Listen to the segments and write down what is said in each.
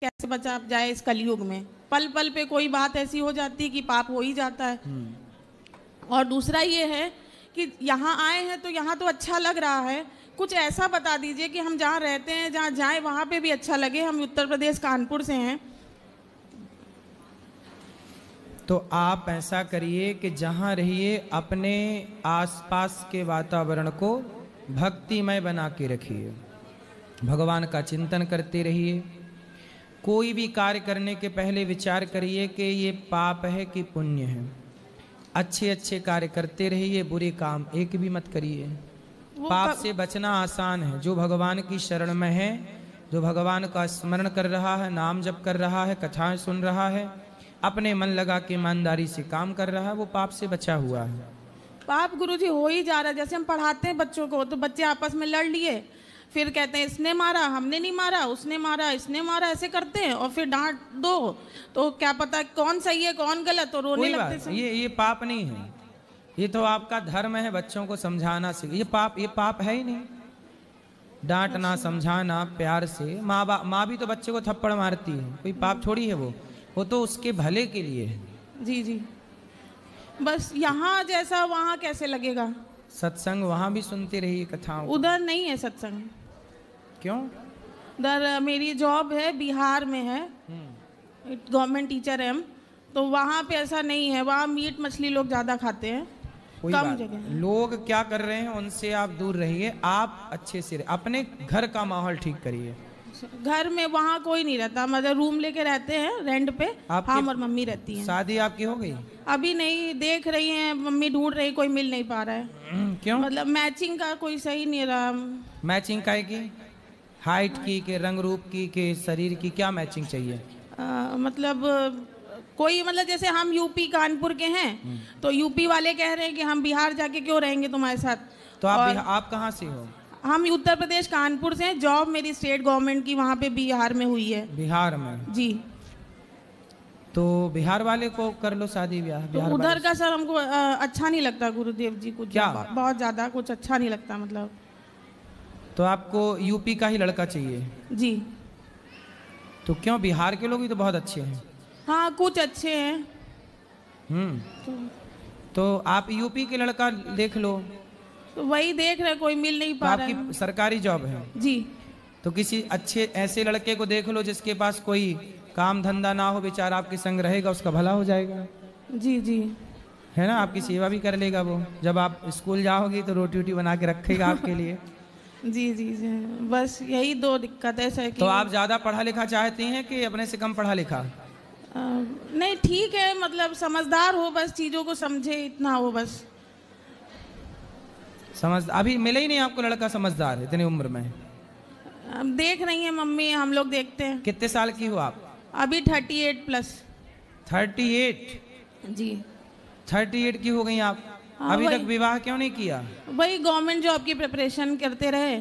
कैसे बचा जाए इस कलयुग में। पल पल पे कोई बात ऐसी हो जाती है कि पाप हो ही जाता है। और दूसरा ये है कि यहाँ आए हैं तो यहाँ तो अच्छा लग रहा है, कुछ ऐसा बता दीजिए कि हम जहाँ रहते हैं, जहाँ जाएं वहाँ पे भी अच्छा लगे। हम उत्तर प्रदेश कानपुर से हैं। तो आप ऐसा करिए कि जहाँ रहिए अपने आसपास के वातावरण को भक्तिमय बना के रखिए, भगवान का चिंतन करते रहिए। कोई भी कार्य करने के पहले विचार करिए कि ये पाप है कि पुण्य है। अच्छे अच्छे कार्य करते रहिए, बुरे काम एक भी मत करिए। पाप से बचना आसान है। जो भगवान की शरण में है, जो भगवान का स्मरण कर रहा है, नाम जप कर रहा है, कथाएं सुन रहा है, अपने मन लगा के ईमानदारी से काम कर रहा है, वो पाप से बचा हुआ है। पाप गुरुजी हो ही जा रहा है। जैसे हम पढ़ाते हैं बच्चों को, तो बच्चे आपस में लड़ लिए, फिर कहते हैं इसने मारा, हमने नहीं मारा, उसने मारा, इसने मारा, ऐसे करते हैं। और फिर डांट दो तो क्या पता कौन सही है कौन गलत, तो रोने लगते हैं। ये पाप नहीं है, ये तो आपका धर्म है बच्चों को समझाना सीखिए। ये पाप है ही नहीं। डांटना, समझाना प्यार से। माँ भी तो बच्चे को थप्पड़ मारती है, कोई पाप थोड़ी है वो तो उसके भले के लिए है। जी जी। बस यहाँ जैसा वहाँ कैसे लगेगा? सत्संग वहाँ भी सुनते रहिए कथाओं। उधर नहीं है सत्संग। क्यों? उधर मेरी जॉब है, बिहार में है, गवर्नमेंट टीचर है हम, तो वहाँ पे ऐसा नहीं है। वहाँ मीट मछली लोग ज़्यादा खाते हैं, कम जगह। लोग क्या कर रहे हैं उनसे आप दूर रहिए, आप अच्छे से अपने घर का माहौल ठीक करिए। घर में वहाँ कोई नहीं रहता, मतलब रूम लेके रहते हैं रेंट पे, हम और मम्मी रहती हैं। शादी आपकी हो गई? अभी नहीं, देख रही हैं, मम्मी ढूंढ रही, कोई मिल नहीं पा रहा है। क्यों? मतलब मैचिंग का कोई सही नहीं रहा। मैचिंग का है कि हाइट की, के रंग रूप की, के शरीर की, क्या मैचिंग चाहिए? मतलब कोई, मतलब जैसे हम यूपी कानपुर के हैं, तो यूपी वाले कह रहे हैं कि हम बिहार जाके क्यों रहेंगे तुम्हारे साथ। तो आप कहाँ से हो? हम उत्तर प्रदेश कानपुर से हैं। जॉब मेरी स्टेट गवर्नमेंट की वहाँ पे बिहार में हुई है। बिहार में? जी। तो बिहार वाले को कर लो शादी ब्याह। तो उधर का सर हमको अच्छा नहीं लगता गुरुदेव जी, कुछ क्या? बहुत ज्यादा कुछ अच्छा नहीं लगता मतलब। तो आपको यूपी का ही लड़का चाहिए? जी। तो क्यों, बिहार के लोग भी तो बहुत अच्छे हैं। हाँ कुछ अच्छे हैं। तो आप यूपी के लड़का देख लो। तो वही देख रहे, कोई मिल नहीं पा रहा है। आपकी सरकारी जॉब है? जी। तो किसी अच्छे ऐसे लड़के को देख लो जिसके पास कोई काम धंधा ना हो, बेचारा आपके संग रहेगा, उसका भला हो जाएगा। जी जी। है ना, आपकी सेवा भी कर लेगा वो। जब आप स्कूल जाओगी तो रोटी वोटी बना के रखेगा आपके लिए। जी जी जी। बस यही दो दिक्कत है। तो आप ज्यादा पढ़ा लिखा चाहती हैं कि अपने से कम पढ़ा लिखा? नहीं ठीक है, मतलब समझदार हो, बस चीजों को समझे, इतना हो बस। अभी मिले ही नहीं आपको लड़का समझदार इतनी उम्र में? अब देख रही हैं मम्मी, हम लोग देखते हैं। कितने साल की हो आप? अभी 38+। 38? जी। 38 की हो गई आप? अभी तक विवाह क्यों नहीं किया? वही गवर्नमेंट जॉब की प्रिपरेशन करते रहे।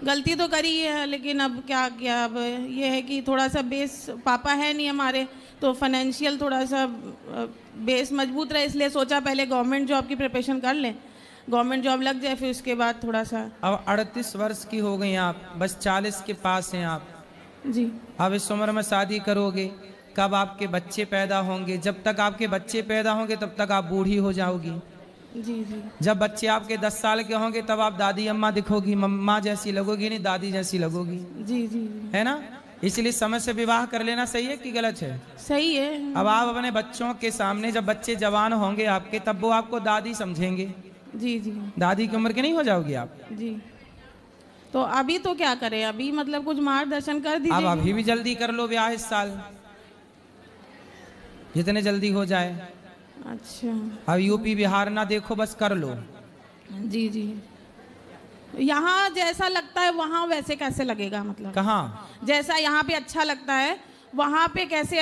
गलती तो करी है, लेकिन अब क्या किया। अब ये है कि थोड़ा सा बेस, पापा है नहीं हमारे, तो फाइनेंशियल थोड़ा सा बेस मजबूत रहे, इसलिए सोचा पहले गवर्नमेंट जॉब की प्रिपरेशन कर लें, गवर्नमेंट जॉब लग जाए, फिर उसके बाद थोड़ा सा। अब 38 वर्ष की हो गई आप, बस 40 के पास हैं आप। जी। अब इस उम्र में शादी करोगे, कब आपके बच्चे पैदा होंगे? जब तक आपके बच्चे पैदा होंगे तब तक आप बूढ़ी हो जाओगी। जी जी। जब बच्चे आपके 10 साल के होंगे तब आप दादी अम्मा दिखोगी, मम्मा जैसी लगोगी, नहीं दादी जैसी लगोगी। जी जी। है ना? इसलिए समय से विवाह कर लेना सही है कि गलत है? सही है। अब आप अपने बच्चों के सामने, जब बच्चे जवान होंगे आपके, तब वो आपको दादी समझेंगे। जी जी। दादी की उम्र के नहीं हो जाओगी आप? जी। तो अभी तो क्या करें, अभी मतलब कुछ मार्गदर्शन कर दीजिए। अब अभी भी जल्दी कर लो ब्याह, इस साल जितने जल्दी हो जाए। अच्छा। अब यूपी बिहार ना देखो, बस कर लो। जी जी। यहाँ जैसा लगता है वहाँ वैसे कैसे लगेगा? मतलब कहाँ? जैसा यहाँ पे अच्छा लगता है वहाँ पे कैसे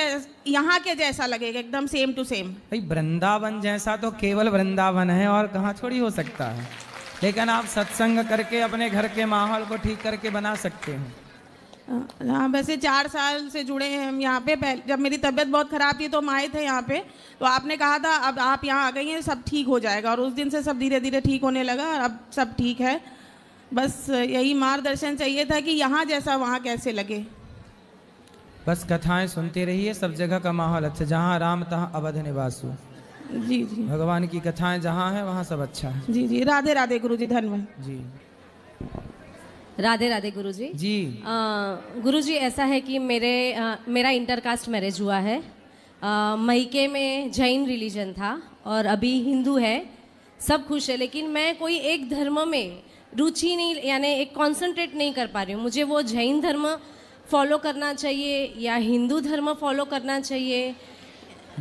यहाँ के जैसा लगेगा? एकदम सेम टू सेम। भाई वृंदावन जैसा तो केवल वृंदावन है, और कहाँ थोड़ी हो सकता है। लेकिन आप सत्संग करके अपने घर के माहौल को ठीक करके बना सकते हैं। हाँ, वैसे 4 साल से जुड़े हैं हम यहाँ पे। जब मेरी तबीयत बहुत ख़राब थी तो हम आए थे यहाँ पे, तो आपने कहा था अब आप यहाँ आ गई हैं, सब ठीक हो जाएगा, और उस दिन से सब धीरे धीरे ठीक होने लगा, और अब सब ठीक है। बस यही मार्गदर्शन चाहिए था कि यहाँ जैसा वहाँ कैसे लगे। बस कथाएं सुनते रहिए, सब जगह का माहौल अच्छा, जहाँ राम तहाँ अवध निवासु। जी जी भगवान की कथाएं जहाँ है वहाँ सब अच्छा है। जी जी। राधे राधे गुरुजी, धन्यवाद जी। राधे राधे गुरुजी। जी गुरुजी, ऐसा है कि मेरा इंटरकास्ट मैरिज हुआ है। मईके में जैन रिलीजन था और अभी हिंदू है, सब खुश है, लेकिन मैं कोई एक धर्म में रुचि नहीं, यानी एक कंसंट्रेट नहीं कर पा रही हूँ। मुझे वो जैन धर्म फॉलो करना चाहिए या हिंदू धर्म फॉलो करना चाहिए?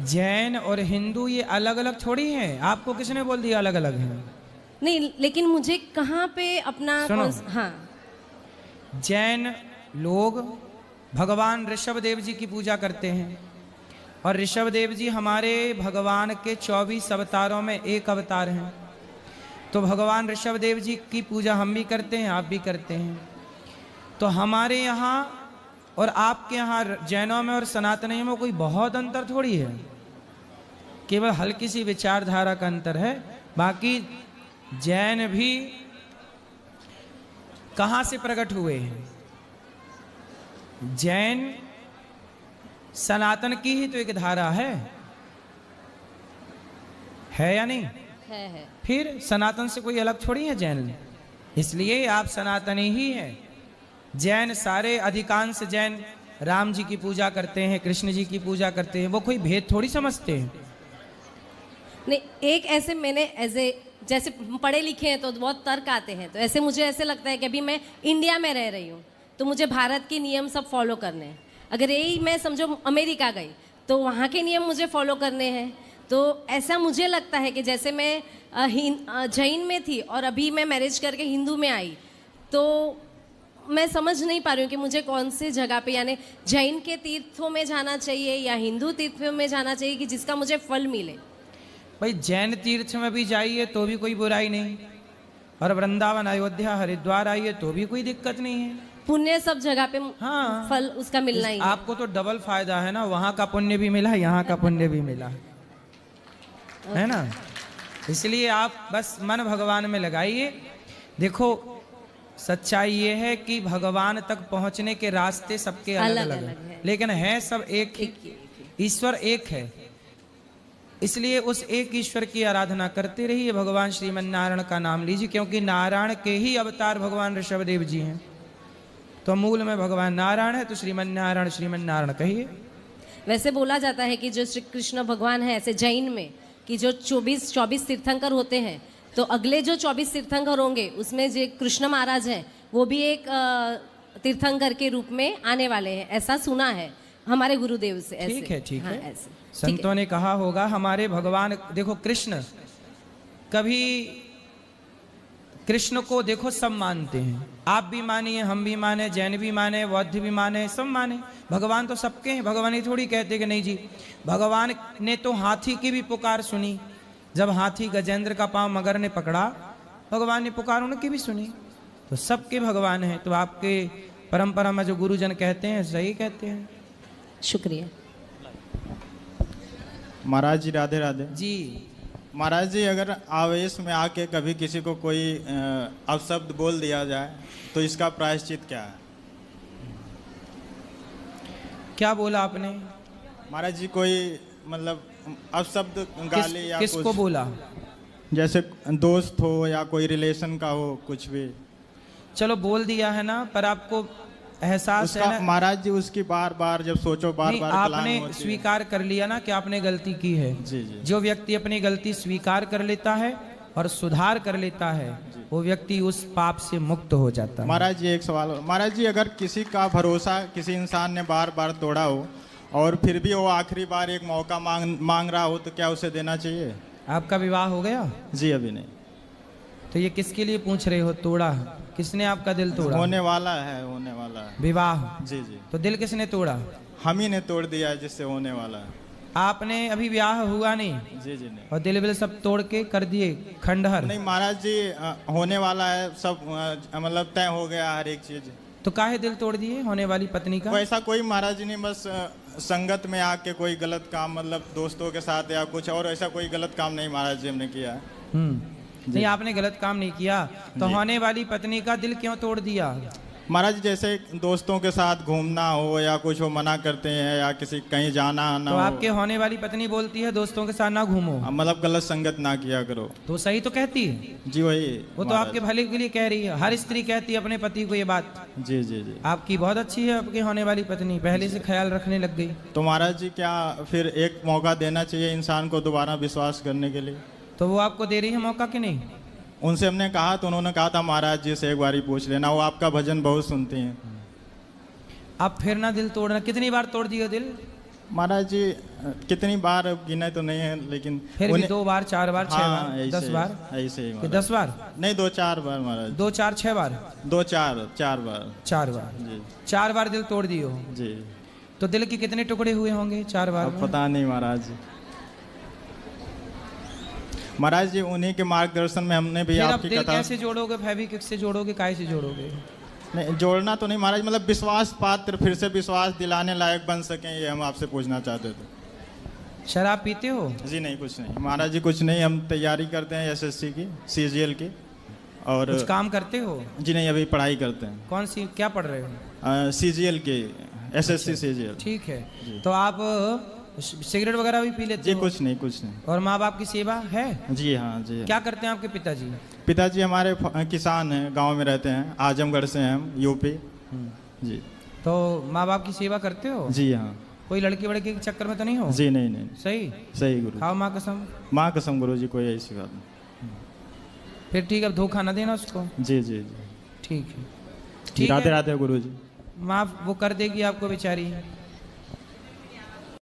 जैन और हिंदू ये अलग अलग थोड़ी हैं। आपको किसने बोल दिया अलग अलग हैं? नहीं, लेकिन मुझे कहाँ पे अपना हाँ। जैन लोग भगवान ऋषभ देव जी की पूजा करते हैं और ऋषभ देव जी हमारे भगवान के 24 अवतारों में एक अवतार हैं। तो भगवान ऋषभ देव जी की पूजा हम भी करते हैं, आप भी करते हैं। तो हमारे यहाँ और आपके यहाँ जैनों में और सनातनियों में कोई बहुत अंतर थोड़ी है, केवल हल्की सी विचारधारा का अंतर है। बाकी जैन भी कहाँ से प्रकट हुए हैं? जैन सनातन की ही तो एक धारा है या नहीं? है। फिर सनातन से कोई अलग थोड़ी है जैन, इसलिए आप सनातनी ही हैं। जैन सारे अधिकांश जैन राम जी की पूजा करते हैं, कृष्ण जी की पूजा करते हैं, वो कोई भेद थोड़ी समझते हैं। नहीं, एक ऐसे मैंने जैसे पढ़े लिखे हैं तो बहुत तर्क आते हैं, तो ऐसे मुझे ऐसे लगता है कि अभी मैं इंडिया में रह रही हूँ तो मुझे भारत के नियम सब फॉलो करने हैं। अगर यही मैं समझो अमेरिका गई तो वहाँ के नियम मुझे फॉलो करने हैं। तो ऐसा मुझे लगता है कि जैसे मैं जैन में थी और अभी मैं मैरिज करके हिंदू में आई, तो मैं समझ नहीं पा रही हूँ कि मुझे कौन सी जगह पे, यानी जैन के तीर्थों में जाना चाहिए या हिंदू तीर्थों में जाना चाहिए कि जिसका मुझे फल मिले। भाई जैन तीर्थ में भी जाइए तो भी कोई बुराई नहीं, और वृंदावन अयोध्या हरिद्वार आइए तो भी कोई दिक्कत नहीं है। पुण्य सब जगह पे हाँ, फल उसका मिलना ही है। आपको तो डबल फायदा है ना, वहां का पुण्य भी मिला, यहाँ का पुण्य भी मिला, है ना। इसलिए आप बस मन भगवान में लगाइए। देखो सच्चाई ये है कि भगवान तक पहुंचने के रास्ते सबके अलग अलग हैं, लेकिन है सब एक ही। ईश्वर एक है, इसलिए उस एक ईश्वर की आराधना करते रहिए। भगवान श्रीमन नारायण का नाम लीजिए, क्योंकि नारायण के ही अवतार भगवान ऋषभ देव जी हैं। तो मूल में भगवान नारायण है, तो श्रीमन नारायण कहिए। वैसे बोला जाता है कि जो श्री कृष्ण भगवान है, ऐसे जैन में कि जो 24 तीर्थंकर होते हैं, तो अगले जो 24 तीर्थंकर होंगे उसमें जो कृष्ण महाराज हैं वो भी एक तीर्थंकर के रूप में आने वाले हैं, ऐसा सुना है हमारे गुरुदेव से। ऐसे ठीक है, ठीक हाँ, है। ऐसे संतों ने कहा होगा। हमारे भगवान देखो, कृष्ण को देखो सब मानते हैं, आप भी मानिए, हम भी माने, जैन भी माने, बौद्ध भी माने, सब माने। भगवान तो सबके हैं। भगवान ये थोड़ी कहते कि नहीं जी। भगवान ने तो हाथी की भी पुकार सुनी, जब हाथी गजेंद्र का पांव मगर ने पकड़ा, भगवान ने पुकार उनकी भी सुनी। तो सबके भगवान हैं। तो आपके परंपरा में जो गुरुजन कहते हैं सही कहते हैं। शुक्रिया महाराज जी। राधे राधे जी। महाराज जी, अगर आवेश में आके कभी किसी को कोई अपशब्द बोल दिया जाए तो इसका प्रायश्चित क्या है? क्या बोला आपने? महाराज जी, कोई मतलब अपशब्द गाली या किसको कुछ, बोला? जैसे दोस्त हो या कोई रिलेशन का हो, कुछ भी। चलो बोल दिया है ना, पर आपको एहसास है ना महाराज जी, उसकी बार बार जब सोचो बार बार आपने स्वीकार कर लिया ना कि आपने गलती की है। जी जी। जो व्यक्ति अपनी गलती स्वीकार कर लेता है और सुधार कर लेता है, वो व्यक्ति उस पाप से मुक्त हो जाता है। महाराज जी, एक सवाल। महाराज जी, अगर किसी का भरोसा किसी इंसान ने बार बार तोड़ा हो और फिर भी वो आखिरी बार एक मौका मांग रहा हो, तो क्या उसे देना चाहिए? आपका विवाह हो गया? जी अभी नहीं। तो ये किसके लिए पूछ रहे हो? तोड़ा किसने आपका दिल तोड़ा? होने वाला है, होने वाला है विवाह। जी जी। तो दिल किसने तोड़ा? हम ही ने तोड़ दिया है, जिससे होने वाला है। आपने अभी ब्याह हुआ नहीं? जी जी नहीं। और दिल बिल सब तोड़ के कर दिए खंडहर? नहीं महाराज जी, होने वाला है सब, मतलब तय हो गया हर एक चीज। तो काहे दिल तोड़ दिए होने वाली पत्नी का? वैसा कोई महाराज जी ने बस संगत में आके कोई गलत काम, मतलब दोस्तों के साथ या कुछ और, ऐसा कोई गलत काम नहीं महाराज जी हमने किया है। नहीं, आपने गलत काम नहीं किया। तो होने वाली पत्नी का दिल क्यों तोड़ दिया? महाराज जैसे दोस्तों के साथ घूमना हो या कुछ वो मना करते हैं या किसी कहीं जाना आना तो हो, आपके होने वाली पत्नी बोलती है दोस्तों के साथ ना घूमो, मतलब गलत संगत ना किया करो। तो सही तो कहती है, जी वही वो तो महाराज। आपके भले के लिए कह रही है। हर स्त्री कहती है अपने पति को ये बात। जी जी जी। आपकी बहुत अच्छी है आपकी होने वाली पत्नी, पहले से ख्याल रखने लग गई। तो महाराज जी क्या फिर एक मौका देना चाहिए इंसान को दोबारा विश्वास करने के लिए? तो वो आपको दे रही है मौका कि नहीं? उनसे हमने कहा तो उन्होंने कहा था महाराज जी से एक बार ही पूछ लेना, वो आपका भजन बहुत सुनती हैं। अब फिर ना दिल तोड़ना। कितनी बार तोड़ दिया दिल? महाराज जी कितनी बार अब गिने तो नहीं है, लेकिन फिर भी 2 बार 4 बार 6 हाँ, बार ऐसे 10 ही- बार ऐसे ही कि महाराज। 10 बार नहीं 2-4 बार महाराज। 2 4 6 बार 2-4 4 बार 4 बार जी 4 बार दिल तोड़ दिए हो। जी। तो दिल के कितने टुकड़े हुए होंगे 4 बार अब में? पता नहीं महाराज जी। महाराज जी उन्हीं के मार्गदर्शन में हमने भी फिर अब आपकी दिल कथा कैसे जोड़ोगे? फेविक्विक से जोड़ोगे? काय से जोड़ोगे? नहीं जोड़ना तो नहीं महाराज, मतलब विश्वास पात्र फिर से विश्वास दिलाने लायक बन सकें, ये हम आपसे पूछना चाहते थे। शराब पीते हो? जी नहीं कुछ नहीं महाराज जी, कुछ नहीं। हम तैयारी करते हैं एसएससी की, सीजीएल की, और कुछ काम करते हो? जी नहीं अभी पढ़ाई करते हैं कौन सी क्या पढ़ रहे हो? सीजीएल की, एसएससी सीजीएल। ठीक है। तो आप सिगरेट वगैरह भी पी लेते जी हो? कुछ नहीं कुछ नहीं। और माँ बाप की सेवा है? जी हाँ जी। क्या करते हैं आपके पिताजी? पिताजी हमारे किसान हैं, गांव में रहते हैं, आजमगढ़ से हैं हम, यूपी। जी। तो माँ बाप की सेवा करते हो? जी हाँ। कोई लड़की वड़की के चक्कर में तो नहीं हो? जी नहीं नहीं सही सही गुरु। खाओ माँ कसम। माँ कसम गुरु जी, कोई ऐसी बात नहीं। फिर ठीक है, अब धोखा ना देना उसको। जी जी जी। ठीक है जी ठीक राधे है। राधे गुरु जी। माफ वो कर देगी आपको बेचारी।